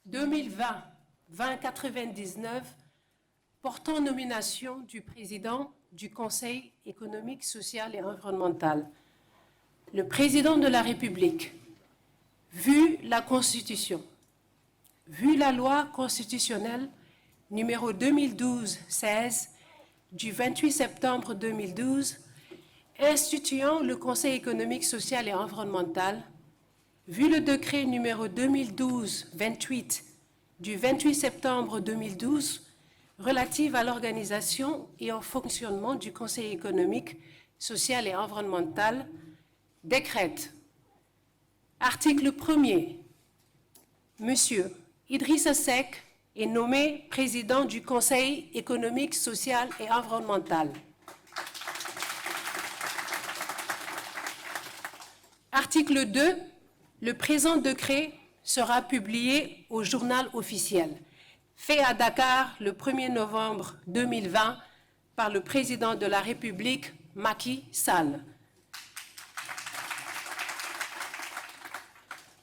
2020-2099 portant nomination du président du Conseil économique, social et environnemental. Le président de la République, vu la Constitution, vu la loi constitutionnelle numéro 2012-16 du 28 septembre 2012, instituant le Conseil économique, social et environnemental, vu le décret numéro 2012-28 du 28 septembre 2012 relative à l'organisation et au fonctionnement du Conseil économique, social et environnemental, décrète. Article 1er. Monsieur Idrissa Seck est nommé président du Conseil économique, social et environnemental. Article 2. Le présent décret sera publié au journal officiel, fait à Dakar le 1er novembre 2020 par le président de la République, Macky Sall.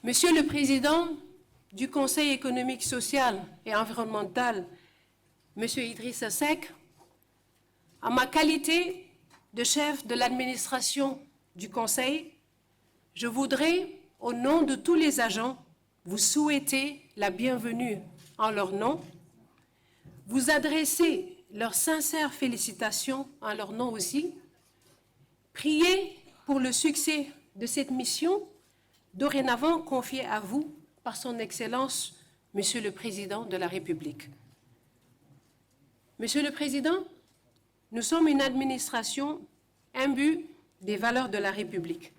Monsieur le Président du Conseil économique, social et environnemental, Monsieur Idrissa Seck, en ma qualité de chef de l'administration du Conseil, je voudrais, au nom de tous les agents, vous souhaiter la bienvenue en leur nom, vous adresser leurs sincères félicitations en leur nom aussi, prier pour le succès de cette mission dorénavant confiée à vous par son Excellence, Monsieur le Président de la République. Monsieur le Président, nous sommes une administration imbue des valeurs de la République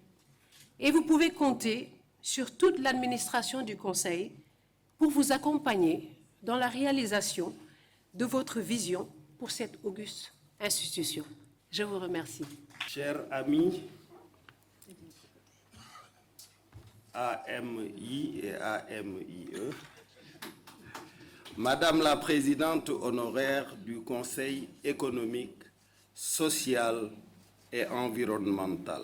et vous pouvez compter sur toute l'administration du Conseil pour vous accompagner dans la réalisation de votre vision pour cette auguste institution. Je vous remercie. Chers amis, AMI et AMIE, Madame la Présidente honoraire du Conseil économique, social et environnemental,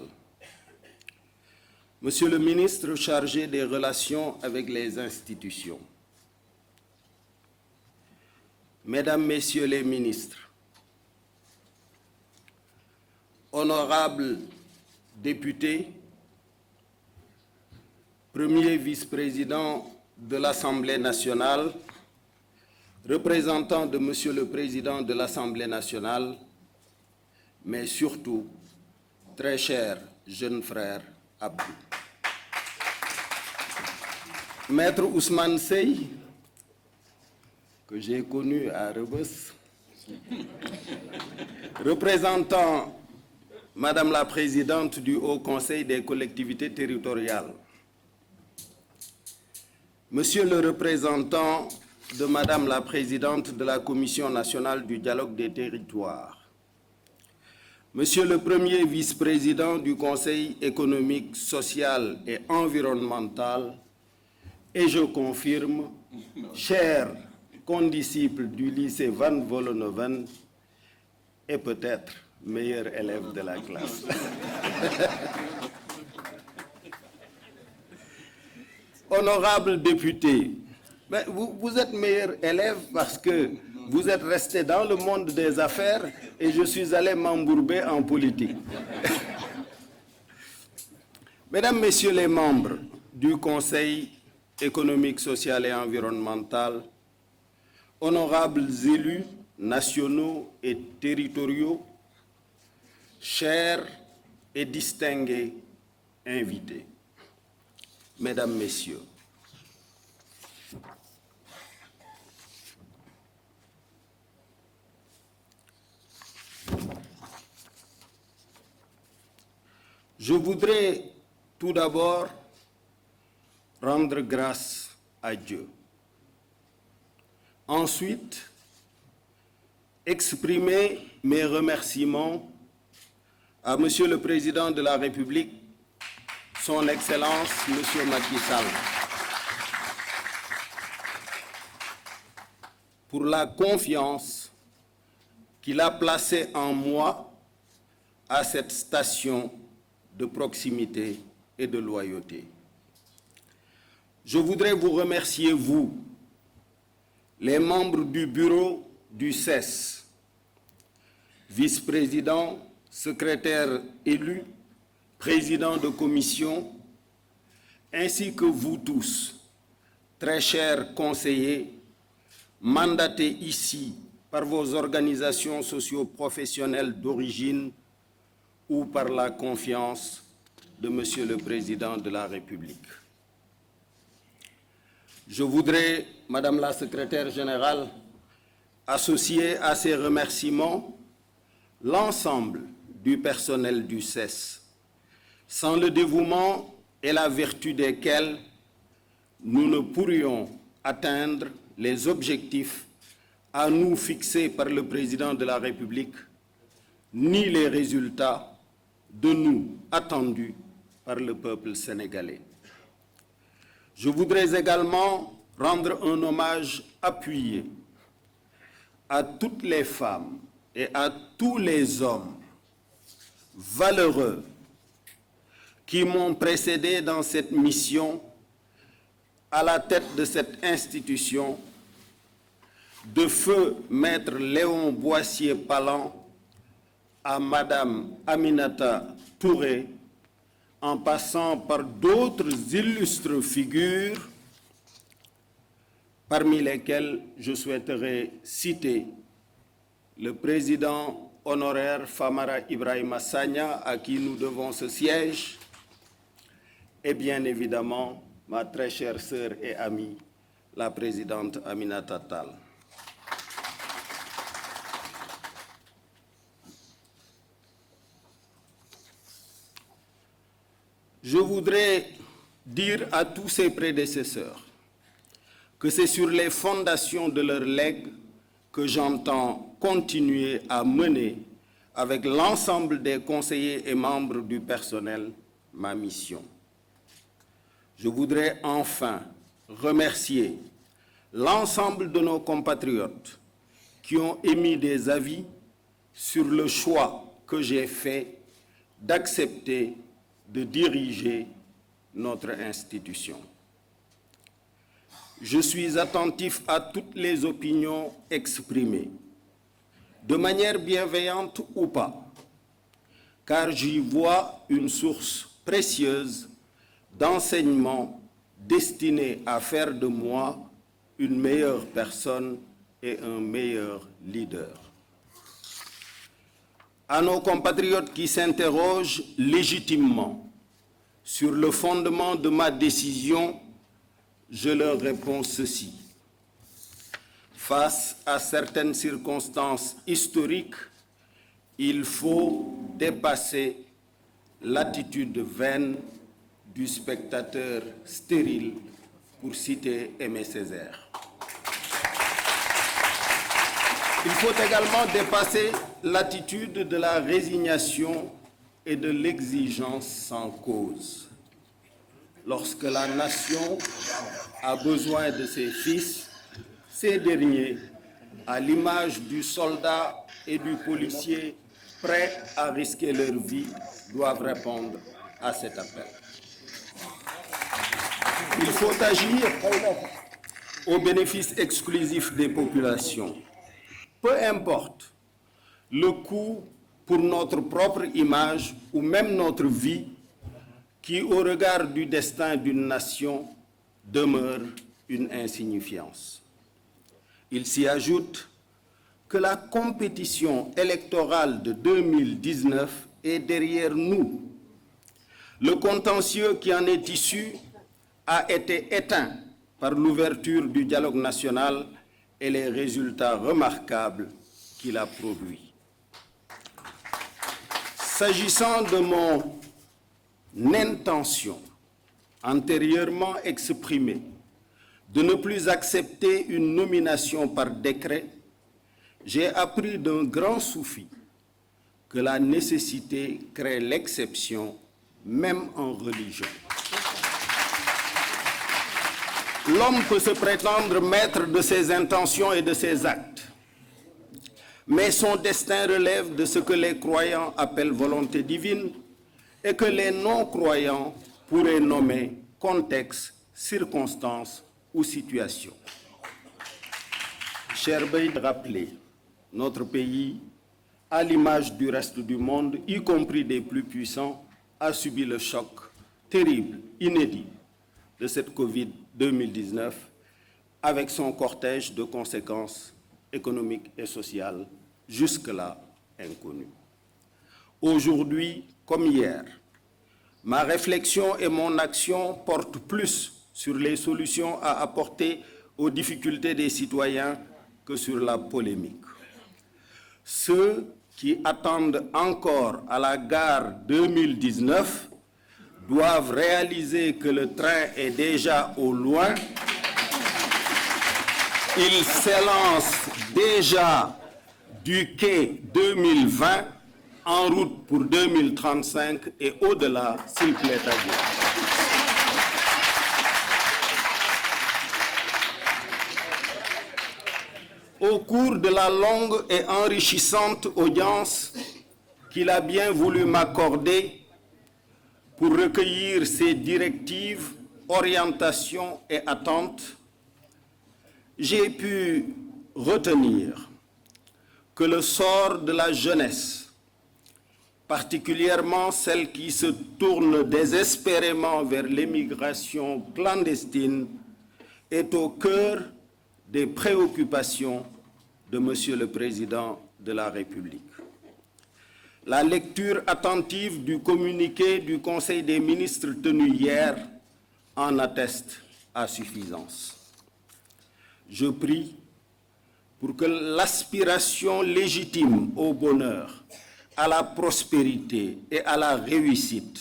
Monsieur le ministre chargé des relations avec les institutions, Mesdames, Messieurs les ministres, honorables députés, premier vice-président de l'Assemblée nationale, représentant de Monsieur le Président de l'Assemblée nationale, mais surtout, très cher jeune frère Abdou. Maître Ousmane Sey, que j'ai connu à Rebeuss, représentant Madame la Présidente du Haut Conseil des collectivités territoriales, Monsieur le représentant de Madame la Présidente de la Commission nationale du dialogue des territoires, Monsieur le premier vice-président du Conseil économique, social et environnemental, et je confirme, cher condisciple du lycée Van Vollenhoven et peut-être meilleur élève de la classe. Honorable député, mais vous êtes meilleur élève parce que vous êtes resté dans le monde des affaires et je suis allé m'embourber en politique. Mesdames, Messieurs les membres du Conseil économique, social et environnemental, honorables élus nationaux et territoriaux, chers et distingués invités, Mesdames, Messieurs, je voudrais tout d'abord rendre grâce à Dieu. Ensuite, exprimer mes remerciements à Monsieur le Président de la République, Son Excellence, Monsieur Macky Sall, pour la confiance qu'il a placée en moi à cette station de proximité et de loyauté. Je voudrais vous remercier, vous, les membres du bureau du CES, vice-président, secrétaire élu, président de commission, ainsi que vous tous, très chers conseillers, mandatés ici par vos organisations socio-professionnelles d'origine ou par la confiance de Monsieur le Président de la République. Je voudrais, Madame la Secrétaire générale, associer à ces remerciements l'ensemble du personnel du CES, sans le dévouement et la vertu desquels nous ne pourrions atteindre les objectifs à nous fixés par le Président de la République, ni les résultats de nous attendus par le peuple sénégalais. Je voudrais également rendre un hommage appuyé à toutes les femmes et à tous les hommes valeureux qui m'ont précédé dans cette mission à la tête de cette institution, de feu Maître Léon Boissier-Palan à Madame Aminata Touré, en passant par d'autres illustres figures, parmi lesquelles je souhaiterais citer le président honoraire Famara Ibrahima Sagna, à qui nous devons ce siège, et bien évidemment ma très chère sœur et amie, la présidente Aminata Tall. Je voudrais dire à tous ses prédécesseurs que c'est sur les fondations de leur legs que j'entends continuer à mener avec l'ensemble des conseillers et membres du personnel ma mission. Je voudrais enfin remercier l'ensemble de nos compatriotes qui ont émis des avis sur le choix que j'ai fait d'accepter de diriger notre institution. Je suis attentif à toutes les opinions exprimées, de manière bienveillante ou pas, car j'y vois une source précieuse d'enseignements destinés à faire de moi une meilleure personne et un meilleur leader. À nos compatriotes qui s'interrogent légitimement sur le fondement de ma décision, je leur réponds ceci. Face à certaines circonstances historiques, il faut dépasser l'attitude vaine du spectateur stérile, pour citer Aimé Césaire. Il faut également dépasser l'attitude de la résignation et de l'exigence sans cause. Lorsque la nation a besoin de ses fils, ces derniers, à l'image du soldat et du policier prêts à risquer leur vie, doivent répondre à cet appel. Il faut agir au bénéfice exclusif des populations. Peu importe le coût pour notre propre image ou même notre vie, qui, au regard du destin d'une nation, demeure une insignifiance. Il s'y ajoute que la compétition électorale de 2019 est derrière nous. Le contentieux qui en est issu a été éteint par l'ouverture du dialogue national et les résultats remarquables qu'il a produits. S'agissant de mon intention antérieurement exprimée de ne plus accepter une nomination par décret, j'ai appris d'un grand soufi que la nécessité crée l'exception, même en religion. L'homme peut se prétendre maître de ses intentions et de ses actes, mais son destin relève de ce que les croyants appellent volonté divine et que les non-croyants pourraient nommer contexte, circonstance ou situation. cher Bey, de rappeler, notre pays, à l'image du reste du monde, y compris des plus puissants, a subi le choc terrible, inédit de cette Covid 2019 avec son cortège de conséquences économiques et sociales jusque-là inconnues. Aujourd'hui, comme hier, ma réflexion et mon action portent plus sur les solutions à apporter aux difficultés des citoyens que sur la polémique. Ceux qui attendent encore à la gare 2019 doivent réaliser que le train est déjà au loin. Il s'élance déjà du quai 2020 en route pour 2035 et au-delà, s'il plaît à Dieu. Au cours de la longue et enrichissante audience qu'il a bien voulu m'accorder pour recueillir ses directives, orientations et attentes, j'ai pu retenir que le sort de la jeunesse, particulièrement celle qui se tourne désespérément vers l'émigration clandestine, est au cœur des préoccupations de Monsieur le Président de la République. La lecture attentive du communiqué du Conseil des ministres tenu hier en atteste à suffisance. Je prie pour que l'aspiration légitime au bonheur, à la prospérité et à la réussite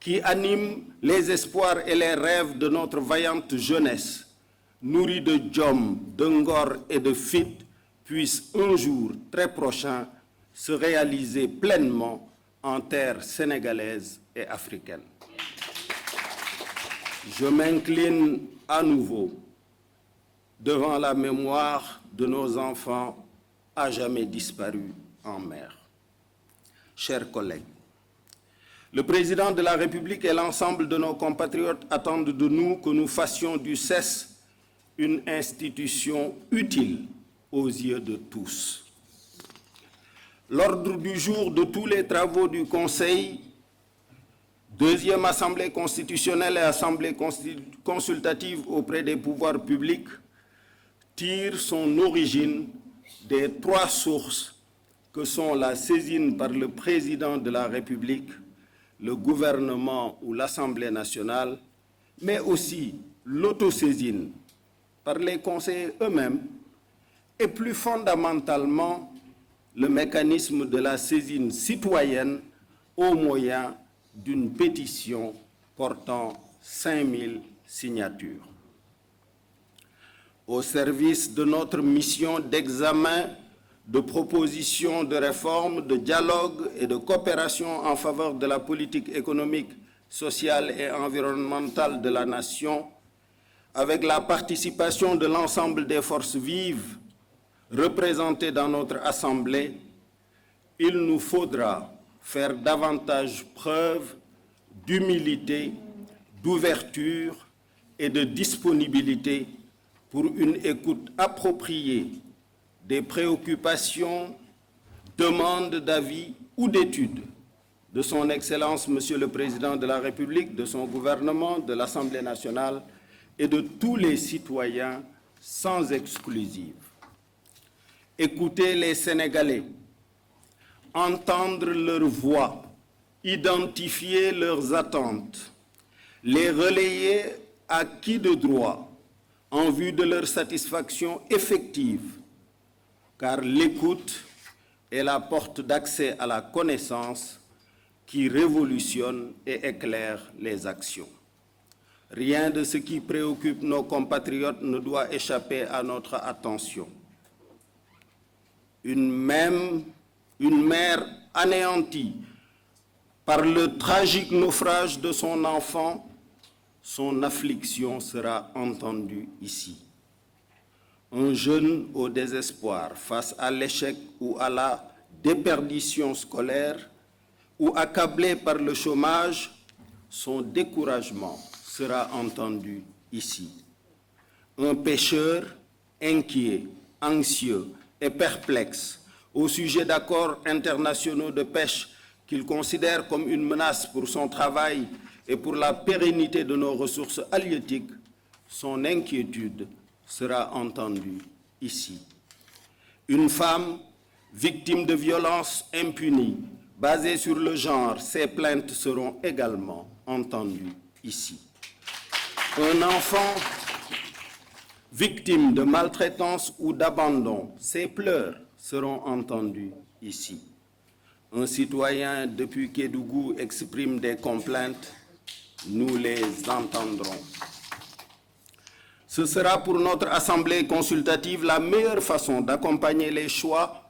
qui anime les espoirs et les rêves de notre vaillante jeunesse, nourrie de djom, de ngor et de fit, puisse un jour très prochain se réaliser pleinement en terre sénégalaise et africaine. Je m'incline à nouveau devant la mémoire de nos enfants à jamais disparus en mer. Chers collègues, le président de la République et l'ensemble de nos compatriotes attendent de nous que nous fassions du CESE une institution utile aux yeux de tous. L'ordre du jour de tous les travaux du Conseil, deuxième Assemblée constitutionnelle et Assemblée consultative auprès des pouvoirs publics, tire son origine des trois sources que sont la saisine par le président de la République, le gouvernement ou l'Assemblée nationale, mais aussi l'autosaisine par les conseillers eux-mêmes et plus fondamentalement le mécanisme de la saisine citoyenne au moyen d'une pétition portant 5000 signatures. Au service de notre mission d'examen, de propositions de réforme, de dialogue et de coopération en faveur de la politique économique, sociale et environnementale de la nation, avec la participation de l'ensemble des forces vives représentées dans notre Assemblée, il nous faudra faire davantage preuve d'humilité, d'ouverture et de disponibilité pour une écoute appropriée des préoccupations, demandes d'avis ou d'études de son Excellence, Monsieur le Président de la République, de son gouvernement, de l'Assemblée nationale et de tous les citoyens sans exclusive. Écouter les Sénégalais, entendre leurs voix, identifier leurs attentes, les relayer à qui de droit en vue de leur satisfaction effective, car l'écoute est la porte d'accès à la connaissance qui révolutionne et éclaire les actions. Rien de ce qui préoccupe nos compatriotes ne doit échapper à notre attention. Une mère anéantie par le tragique naufrage de son enfant, son affliction sera entendue ici. Un jeune au désespoir face à l'échec ou à la déperdition scolaire ou accablé par le chômage, son découragement sera entendu ici. Un pêcheur inquiet anxieux et perplexe au sujet d'accords internationaux de pêche qu'il considère comme une menace pour son travail et pour la pérennité de nos ressources halieutiques, son inquiétude sera entendue ici. Une femme victime de violences impunies basées sur le genre, ses plaintes seront également entendues ici. Un enfant victime de maltraitance ou d'abandon, ses pleurs seront entendus ici. Un citoyen depuis Kédougou exprime des complaintes, nous les entendrons. Ce sera pour notre Assemblée consultative la meilleure façon d'accompagner les choix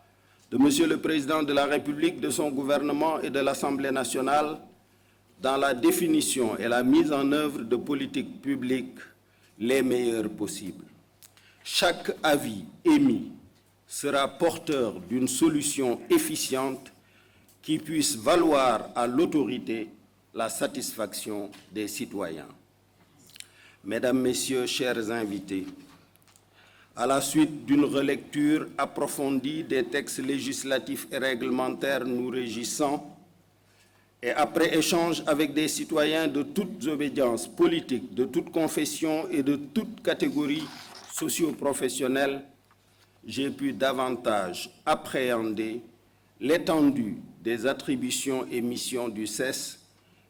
de Monsieur le Président de la République, de son gouvernement et de l'Assemblée nationale dans la définition et la mise en œuvre de politiques publiques les meilleures possibles. Chaque avis émis sera porteur d'une solution efficiente qui puisse valoir à l'autorité la satisfaction des citoyens. Mesdames, Messieurs, chers invités, à la suite d'une relecture approfondie des textes législatifs et réglementaires nous régissant, et après échange avec des citoyens de toutes obédiences politiques, de toute confession et de toute catégorie socio-professionnelle, j'ai pu davantage appréhender l'étendue des attributions et missions du CESE,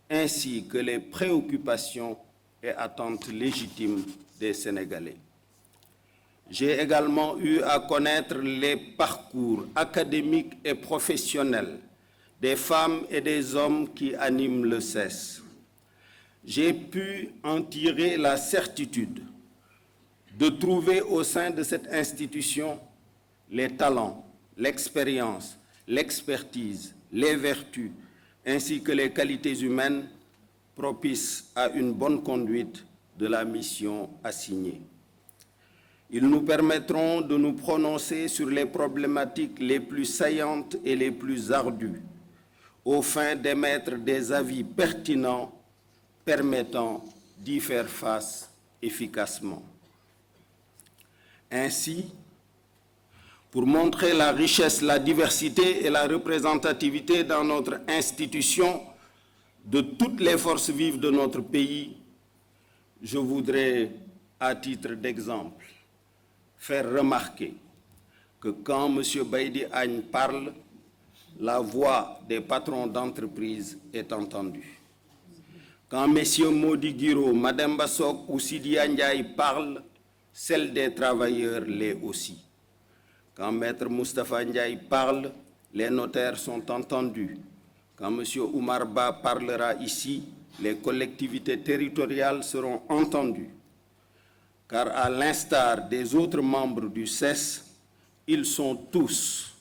ainsi que les préoccupations et attentes légitimes des Sénégalais. J'ai également eu à connaître les parcours académiques et professionnels des femmes et des hommes qui animent le CESE. J'ai pu en tirer la certitude de trouver au sein de cette institution les talents, l'expérience, l'expertise, les vertus, ainsi que les qualités humaines propices à une bonne conduite de la mission assignée. Ils nous permettront de nous prononcer sur les problématiques les plus saillantes et les plus ardues, au fin d'émettre des avis pertinents permettant d'y faire face efficacement. Ainsi, pour montrer la richesse, la diversité et la représentativité dans notre institution de toutes les forces vives de notre pays, je voudrais, à titre d'exemple, faire remarquer que quand M. Baïdi Agne parle, la voix des patrons d'entreprise est entendue. Quand M. Modi Guiro, Mme Bassok ou Sidi Ndiaye parlent, celle des travailleurs l'est aussi. Quand Maître Moustapha Ndiaye parle, les notaires sont entendus. Quand M. Oumar Ba parlera ici, les collectivités territoriales seront entendues. Car à l'instar des autres membres du CESE, ils sont tous,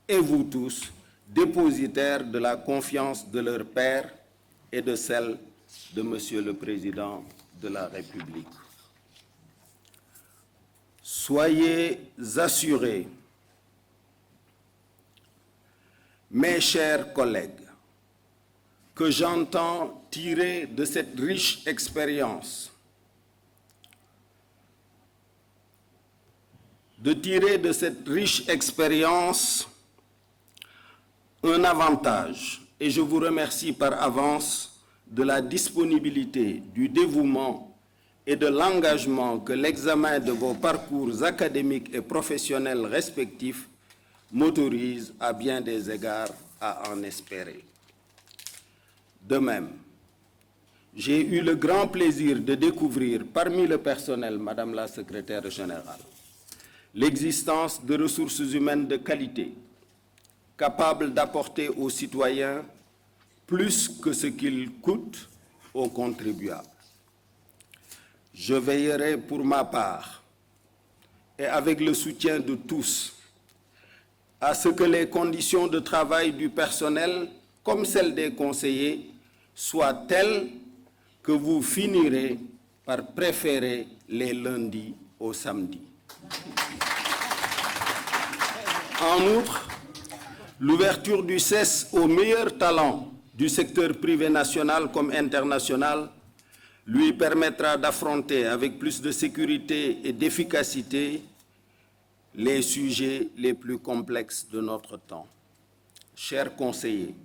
et vous tous, dépositaires de la confiance de leur père et de celle de Monsieur le Président de la République. Soyez assurés, mes chers collègues, que j'entends tirer de cette riche expérience, un avantage, et je vous remercie par avance de la disponibilité, du dévouement et de l'engagement que l'examen de vos parcours académiques et professionnels respectifs m'autorise à bien des égards à en espérer. De même, j'ai eu le grand plaisir de découvrir parmi le personnel, Madame la Secrétaire générale, l'existence de ressources humaines de qualité, capables d'apporter aux citoyens plus que ce qu'ils coûtent aux contribuables. Je veillerai pour ma part, et avec le soutien de tous, à ce que les conditions de travail du personnel, comme celles des conseillers, soient telles que vous finirez par préférer les lundis aux samedis. En outre, l'ouverture du CESE aux meilleurs talents du secteur privé national comme international lui permettra d'affronter avec plus de sécurité et d'efficacité les sujets les plus complexes de notre temps. Chers conseillers,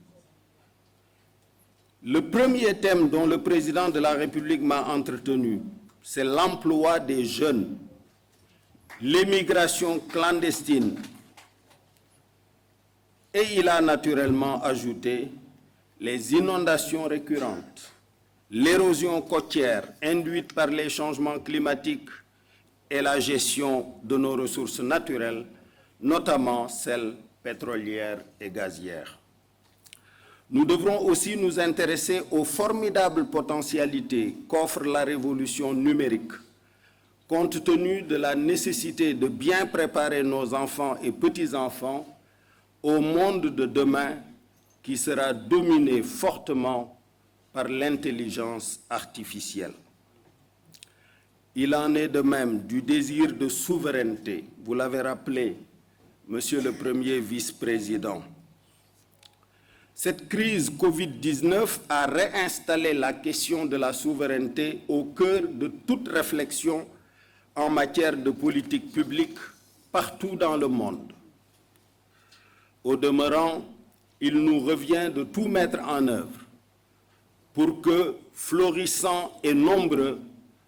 le premier thème dont le président de la République m'a entretenu, c'est l'emploi des jeunes, l'immigration clandestine. Et il a naturellement ajouté les inondations récurrentes, l'érosion côtière induite par les changements climatiques et la gestion de nos ressources naturelles, notamment celles pétrolières et gazières. Nous devrons aussi nous intéresser aux formidables potentialités qu'offre la révolution numérique, compte tenu de la nécessité de bien préparer nos enfants et petits-enfants au monde de demain qui sera dominé fortement par l'intelligence artificielle. Il en est de même du désir de souveraineté, vous l'avez rappelé, Monsieur le Premier vice-président. Cette crise Covid-19 a réinstallé la question de la souveraineté au cœur de toute réflexion en matière de politique publique partout dans le monde. Au demeurant, il nous revient de tout mettre en œuvre pour que, florissants et nombreux,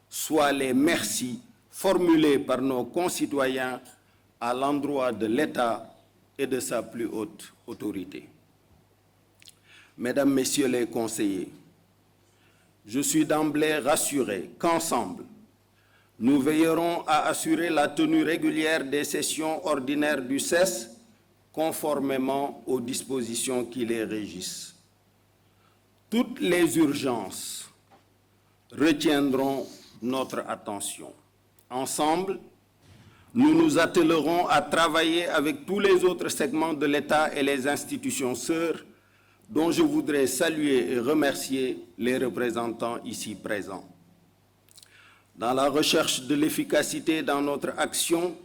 soient les merci formulés par nos concitoyens à l'endroit de l'État et de sa plus haute autorité. Mesdames, Messieurs les conseillers, je suis d'emblée rassuré qu'ensemble, nous veillerons à assurer la tenue régulière des sessions ordinaires du CESE conformément aux dispositions qui les régissent. Toutes les urgences retiendront notre attention. Ensemble, nous nous attellerons à travailler avec tous les autres segments de l'État et les institutions sœurs, dont je voudrais saluer et remercier les représentants ici présents. Dans la recherche de l'efficacité dans notre action,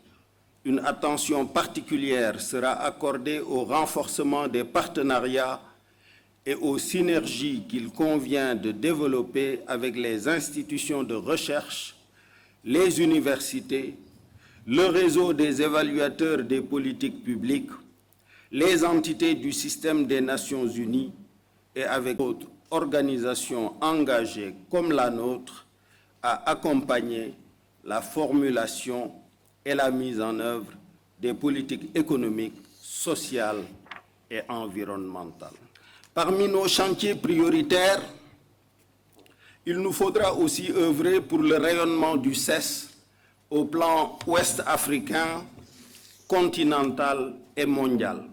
une attention particulière sera accordée au renforcement des partenariats et aux synergies qu'il convient de développer avec les institutions de recherche, les universités, le réseau des évaluateurs des politiques publiques, les entités du système des Nations Unies et avec d'autres organisations engagées comme la nôtre à accompagner la formulation et la mise en œuvre des politiques économiques, sociales et environnementales. Parmi nos chantiers prioritaires, il nous faudra aussi œuvrer pour le rayonnement du CESE au plan ouest-africain, continental et mondial.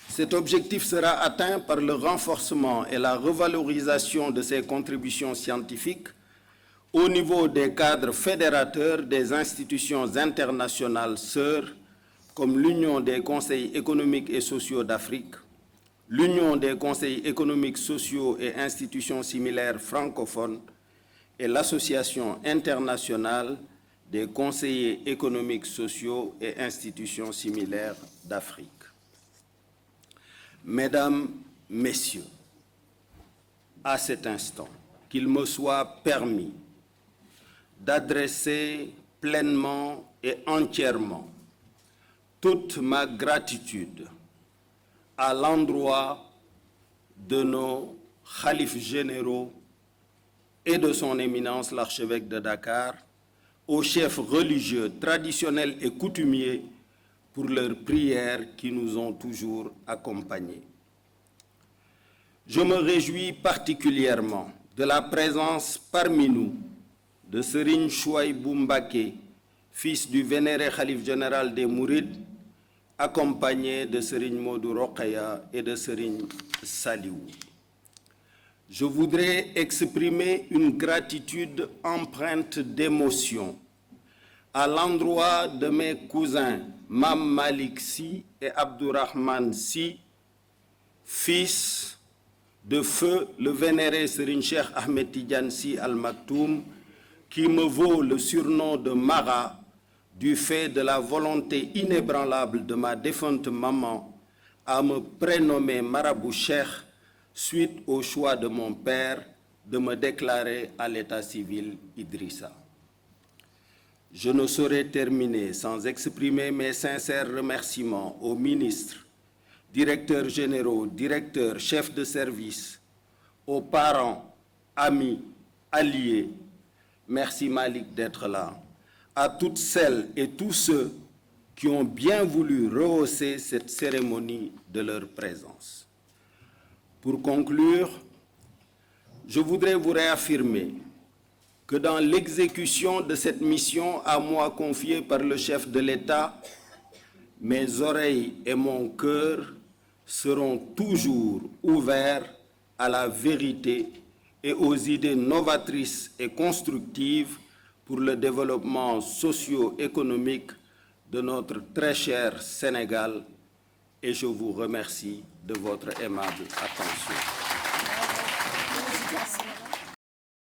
Cet objectif sera atteint par le renforcement et la revalorisation de ses contributions scientifiques au niveau des cadres fédérateurs des institutions internationales sœurs comme l'Union des conseils économiques et sociaux d'Afrique, l'Union des conseils économiques, sociaux et institutions similaires francophones et l'Association internationale des conseillers économiques, sociaux et institutions similaires d'Afrique. Mesdames, Messieurs, à cet instant, qu'il me soit permis d'adresser pleinement et entièrement toute ma gratitude à l'endroit de nos khalifes généraux et de son éminence l'archevêque de Dakar, aux chefs religieux traditionnels et coutumiers pour leurs prières qui nous ont toujours accompagnés. Je me réjouis particulièrement de la présence parmi nous de Serigne Chouaïbou Mbacké, fils du vénéré khalife général des Mourides, accompagné de Serigne Modou Rokhaya et de Serigne Saliou. Je voudrais exprimer une gratitude empreinte d'émotion à l'endroit de mes cousins Mam Malik Sy et Abdourahmane Sy, fils de feu le vénéré Serigne Cheikh Ahmed Tidiane Sy Al Maktoum, qui me vaut le surnom de Mara du fait de la volonté inébranlable de ma défunte maman à me prénommer Marabout Cheikh suite au choix de mon père de me déclarer à l'état civil Idrissa. je ne saurais terminer sans exprimer mes sincères remerciements aux ministres, directeurs généraux, directeurs, chefs de service, aux parents, amis, alliés. Merci Malick d'être là. À toutes celles et tous ceux qui ont bien voulu rehausser cette cérémonie de leur présence. Pour conclure, je voudrais vous réaffirmer que dans l'exécution de cette mission à moi confiée par le chef de l'État, mes oreilles et mon cœur seront toujours ouverts à la vérité et aux idées novatrices et constructives pour le développement socio-économique de notre très cher Sénégal, et je vous remercie de votre aimable attention.